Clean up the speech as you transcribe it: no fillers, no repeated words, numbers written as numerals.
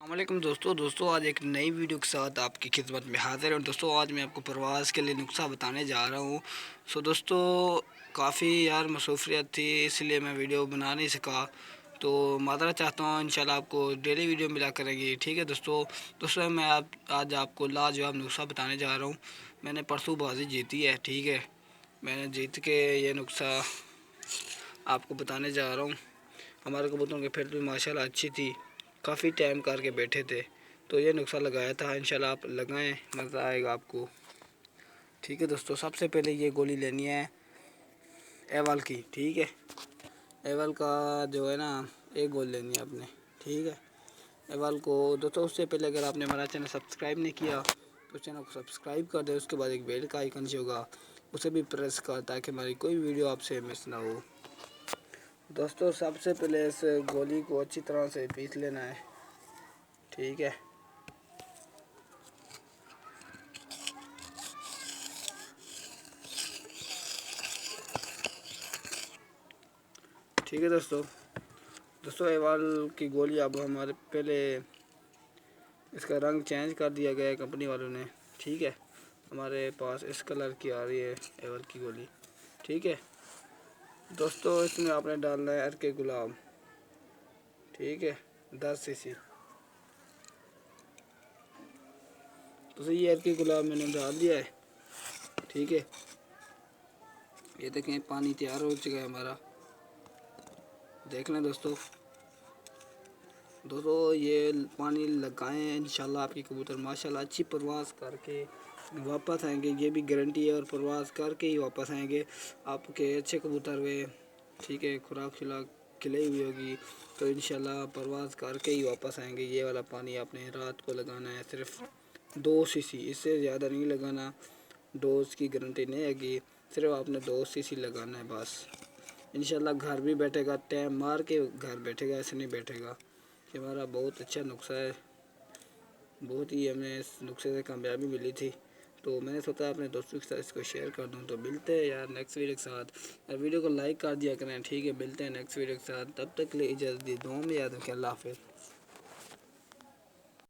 السلام علیکم دوستوں آج ایک نئی ویڈیو کے ساتھ آپ کی خدمت میں حاضر ہوں۔ دوستوں آج میں آپ کو پرواز کے لیے نسخہ بتانے جا رہا ہوں۔ دوستوں کافی مصروفیت تھی، اس لیے میں ویڈیو بنا نہیں سکا، تو معذرت چاہتا ہوں۔ انشاءاللہ آپ کو ڈیلی ویڈیو ملا کرے گی، ٹھیک ہے دوستوں میں آج آپ کو لاجواب نسخہ بتانے جا رہا ہوں۔ میں نے پرسوں بازی جیتی ہے، ٹھیک ہے، میں نے جیت کے یہ نسخہ آپ کو بتانے جا رہا ہوں۔ ہمارے کبوتروں کی پھر بھی ماشاءاللہ اچھی تھی، کافی ٹائم کر کے بیٹھے تھے، تو یہ نسخہ لگایا تھا۔ انشاءاللہ آپ لگائیں، مزہ آئے گا آپ کو، ٹھیک ہے دوستوں۔ سب سے پہلے یہ گولی لینی ہے ایول کی، ٹھیک ہے، ایول کا جو ہے نا ایک گول لینی ہے آپ نے، ٹھیک ہے ایول کو دوستوں۔ اس سے پہلے اگر آپ نے ہمارا چینل سبسکرائب نہیں کیا تو چینل کو سبسکرائب کر دیں، اس کے بعد ایک بیل کا آئیکن جو ہوگا اسے بھی پریس کر، تاکہ ہماری کوئی ویڈیو آپ سے مس نہ ہو۔ دوستوں سب سے پہلے اس گولی کو اچھی طرح سے پیس لینا ہے، ٹھیک ہے، دوستوں ایوال کی گولی اب ہمارے پہلے اس کا رنگ چینج کر دیا گیا ہے کمپنی والوں نے، ٹھیک ہے، ہمارے پاس اس کلر کی آ رہی ہے ایول کی گولی، ٹھیک ہے دوستوں۔ اس میں آپ نے ڈالنا ہے ارکے گلاب، ٹھیک ہے، 10 cc۔ تو یہ ارکے گلاب میں نے ڈال دیا ہے، ٹھیک ہے، یہ دیکھیں پانی تیار ہو چکا ہے ہمارا، دیکھ لیں دوستوں یہ پانی لگائیں، انشاءاللہ آپ کی کبوتر ماشاءاللہ اچھی پرواز کر کے واپس آئیں گے، یہ بھی گارنٹی ہے، اور پرواز کر کے ہی واپس آئیں گے آپ کے اچھے کبوتر ہوئے، ٹھیک ہے، خوراک کھلائی ہوئی ہوگی تو انشاءاللہ پرواز کر کے ہی واپس آئیں گے۔ یہ والا پانی آپ نے رات کو لگانا ہے، صرف 2 cc، اس سے زیادہ نہیں لگانا، ڈوز کی گارنٹی نہیں ہے گی، صرف آپ نے 2 cc لگانا ہے بس۔ انشاءاللہ گھر بھی بیٹھے گا، ٹائم مار کے گھر بیٹھے گا، ایسے نہیں بیٹھے گا۔ یہ ہمارا بہت اچھا نسخہ ہے، بہت ہی ہمیں اس نسخے سے کامیابی ملی تھی، تو میں نے سوچا اپنے دوستوں کے ساتھ اس کو شیئر کر دوں۔ تو ملتے ہیں یار نیکسٹ ویڈیو کے ساتھ، ویڈیو کو لائک کر دیا کریں، ٹھیک ہے، ملتے ہیں نیکسٹ ویڈیو کے ساتھ، تب تک کے لیے اجازت دی، دعاؤں میں یاد رکھیں، اللہ حافظ۔